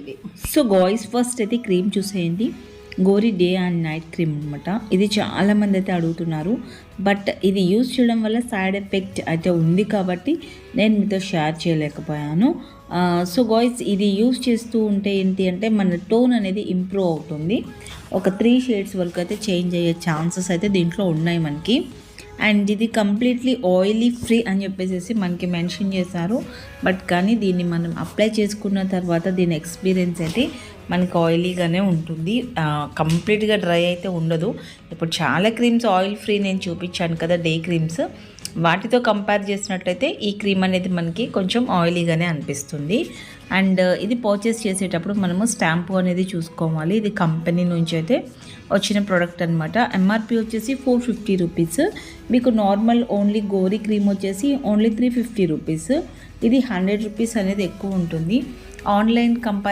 చూసేయండి. So guys, first అయితే cream చూసేయండి. గోరి డే అండ్ నైట్ క్రీమ్ అనమాట. ఇది చాలామంది అయితే అడుగుతున్నారు, బట్ ఇది యూజ్ చేయడం వల్ల సైడ్ ఎఫెక్ట్ అయితే ఉంది కాబట్టి నేను మీతో షేర్ చేయలేకపోయాను. సో గాయ్స్, ఇది యూజ్ చేస్తూ ఉంటే ఏంటి అంటే మన టోన్ అనేది ఇంప్రూవ్ అవుతుంది. ఒక 3 షేడ్స్ వరకు అయితే చేంజ్ అయ్యే ఛాన్సెస్ అయితే దీంట్లో ఉన్నాయి మనకి. అండ్ ఇది కంప్లీట్లీ ఆయిలీ ఫ్రీ అని చెప్పేసి మనకి మెన్షన్ చేశారు. బట్ కానీ దీన్ని మనం అప్లై చేసుకున్న తర్వాత దీని ఎక్స్పీరియన్స్ అయితే మనకి ఆయిలీగానే ఉంటుంది. కంప్లీట్గా డ్రై అయితే ఉండదు. ఇప్పుడు చాలా క్రీమ్స్ ఆయిల్ ఫ్రీ నేను చూపించాను కదా, డే క్రీమ్స్, వాటితో కంపేర్ చేసినట్లయితే ఈ క్రీమ్ అనేది మనకి కొంచెం ఆయిలీగానే అనిపిస్తుంది. అండ్ ఇది పర్చేస్ చేసేటప్పుడు మనము స్టాంపు అనేది చూసుకోవాలి. ఇది కంపెనీ నుంచి అయితే వచ్చిన ప్రోడక్ట్ అనమాట. ఎంఆర్పి వచ్చేసి 450 రూపీస్. మీకు నార్మల్ ఓన్లీ గోరీ క్రీమ్ వచ్చేసి ఓన్లీ 350 రూపీస్. ఇది 100 రూపీస్ అనేది ఎక్కువ ఉంటుంది. Online compare